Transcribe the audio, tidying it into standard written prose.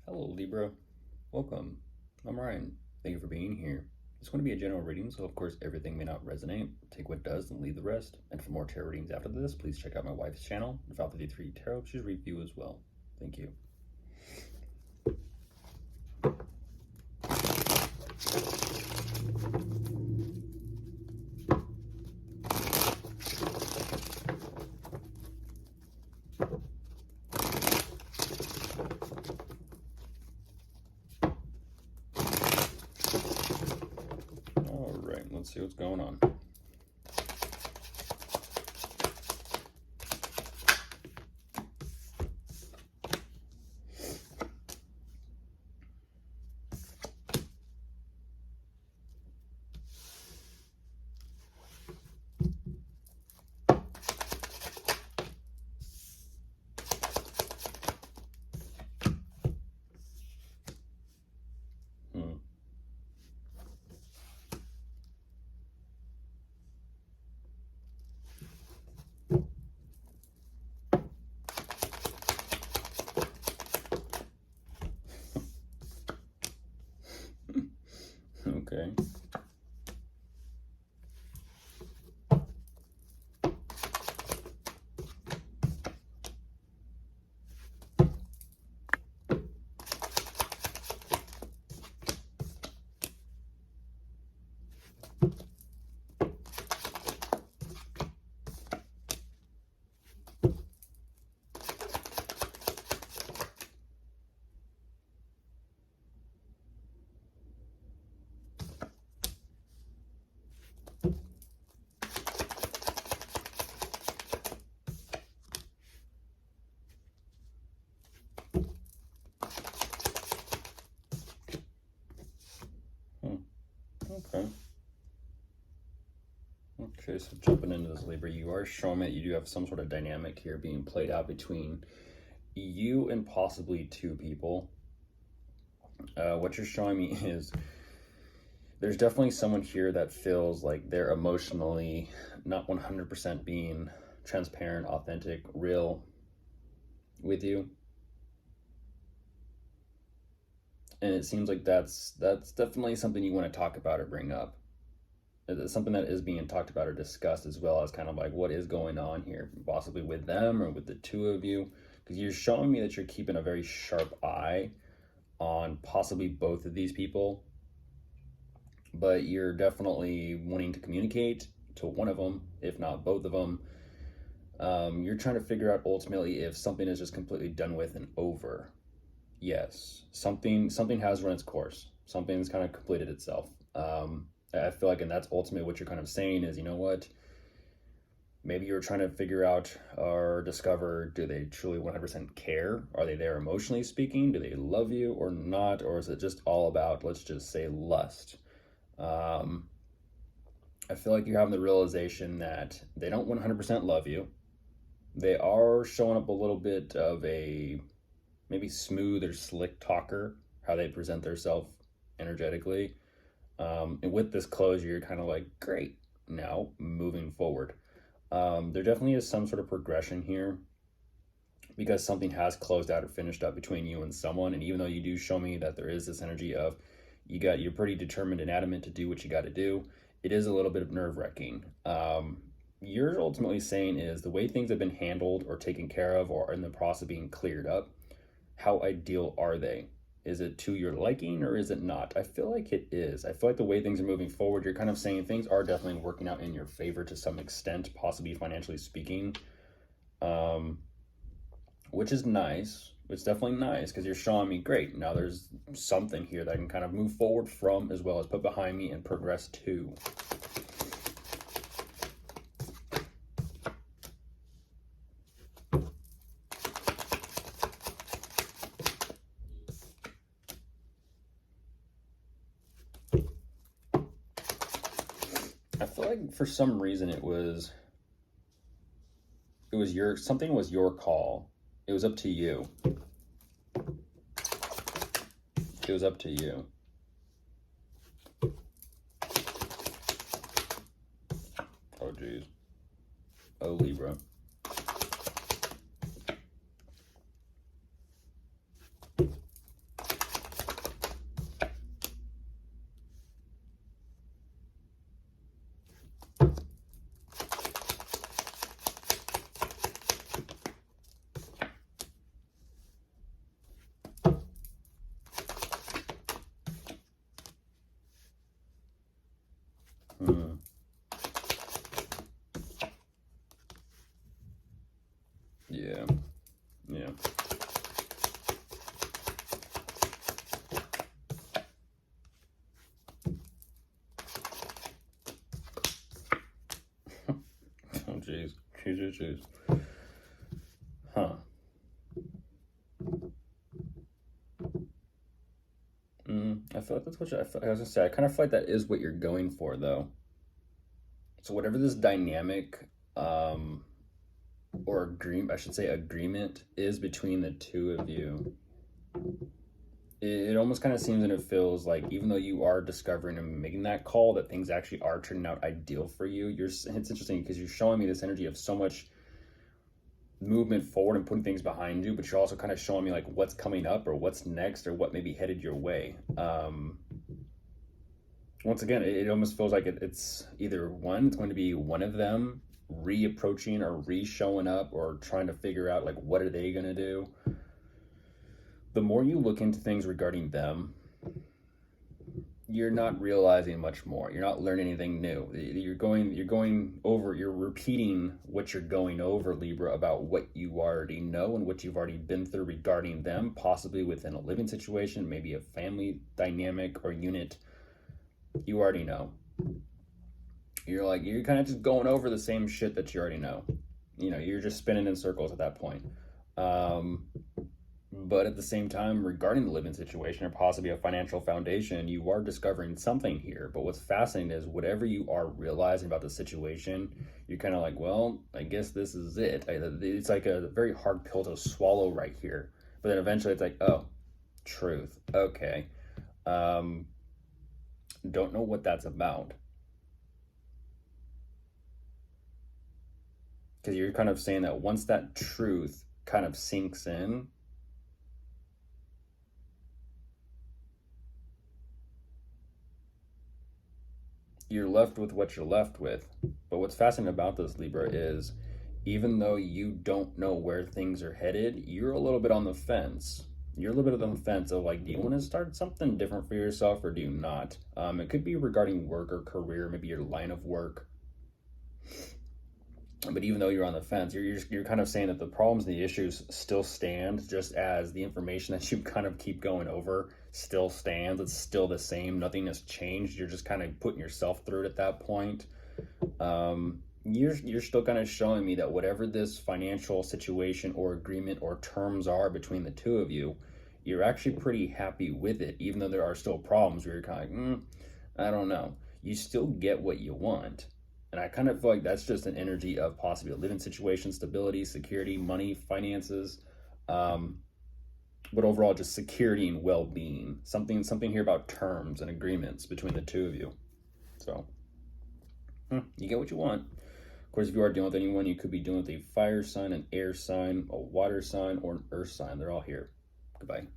Hello, Libra. Welcome. I'm Ryan. Thank you for being here. It's going to be a general reading, so of course everything may not resonate. Take what does and leave the rest. And for more tarot readings after this, please check out my wife's channel, Val 53 Tarot. She's review as well. Thank you. All right, let's see what's going on. Okay. Okay. Okay, so jumping into this, Libra, you are showing that you do have some sort of dynamic here being played out between you and possibly two people. What you're showing me is there's definitely someone here that feels like they're emotionally not 100% being transparent, authentic, real with you. And it seems like that's definitely something you want to talk about or bring up. It's something that is being talked about or discussed, as well as kind of like what is going on here, possibly with them or with the two of you. Because you're showing me that you're keeping a very sharp eye on possibly both of these people, but you're definitely wanting to communicate to one of them, if not both of them. You're trying to figure out ultimately if something is just completely done with and over. Yes, something has run its course. Something's kind of completed itself. I feel like, and that's ultimately what you're kind of saying is, you know what? Maybe you're trying to figure out or discover, do they truly 100% care? Are they there emotionally speaking? Do they love you or not? Or is it just all about, let's just say, lust? I feel like you're having the realization that they don't 100% love you. They are showing up a little bit of a maybe smooth or slick talker, how they present themselves energetically. And with this closure, you're kind of like, great, now moving forward. There definitely is some sort of progression here because something has closed out or finished up between you and someone. And even though you do show me that there is this energy of you're pretty determined and adamant to do what you got to do, it is a little bit of nerve-wracking. You're ultimately saying is the way things have been handled or taken care of or in the process of being cleared up, how ideal are they? Is it to your liking or is it not? I feel like it is. I feel like the way things are moving forward, you're kind of saying things are definitely working out in your favor to some extent, possibly financially speaking, which is nice. It's definitely nice because you're showing me, great, now there's something here that I can kind of move forward from as well as put behind me and progress to. I feel like for some reason it was something was your call. It was up to you. It was up to you. Oh, geez. Oh, Libra. Hmm. Yeah. Yeah. Oh, jeez. Jeez. Huh. I feel like that's what I was gonna say. I kind of feel like that is what you're going for, though. So whatever this dynamic, um, or agreement, I should say agreement is between the two of you, it almost kind of seems and it feels like even though you are discovering and making that call that things actually are turning out ideal for you, it's interesting because you're showing me this energy of so much movement forward and putting things behind you, but you're also kind of showing me like what's coming up or what's next or what may be headed your way. Once again, it almost feels like it's either one, it's going to be one of them reapproaching or re-showing up or trying to figure out like what are they going to do. The more you look into things regarding them, you're not realizing much more. You're not learning anything new. You're repeating what you're going over, Libra, about what you already know and what you've already been through regarding them, possibly within a living situation, maybe a family dynamic or unit. You already know. You're kind of just going over the same shit that you already know. You're just spinning in circles at that point. Um, but at the same time, regarding the living situation or possibly a financial foundation, you are discovering something here. But what's fascinating is whatever you are realizing about the situation, you're kind of like, well, I guess this is it. It's like a very hard pill to swallow right here. But then eventually it's like, oh, truth. Okay. Um, don't know what that's about. Because you're kind of saying that once that truth kind of sinks in, you're left with what you're left with. But what's fascinating about this, Libra, is even though you don't know where things are headed, you're a little bit on the fence. You're a little bit on the fence of like, do you want to start something different for yourself or do you not? It could be regarding work or career, maybe your line of work. But even though you're on the fence, you're kind of saying that the problems and the issues still stand, just as the information that you kind of keep going over still stands. It's still the same. Nothing has changed. You're just kind of putting yourself through it at that point. You're still kind of showing me that whatever this financial situation or agreement or terms are between the two of you, you're actually pretty happy with it, even though there are still problems where you're kind of like, I don't know. You still get what you want. And I kind of feel like that's just an energy of possibly a living situation, stability, security, money, finances, um, but overall just security and well-being. Something here about terms and agreements between the two of you. So you get what you want. Of course, if you are dealing with anyone, you could be dealing with a fire sign, an air sign, a water sign, or an earth sign. They're all here. Goodbye.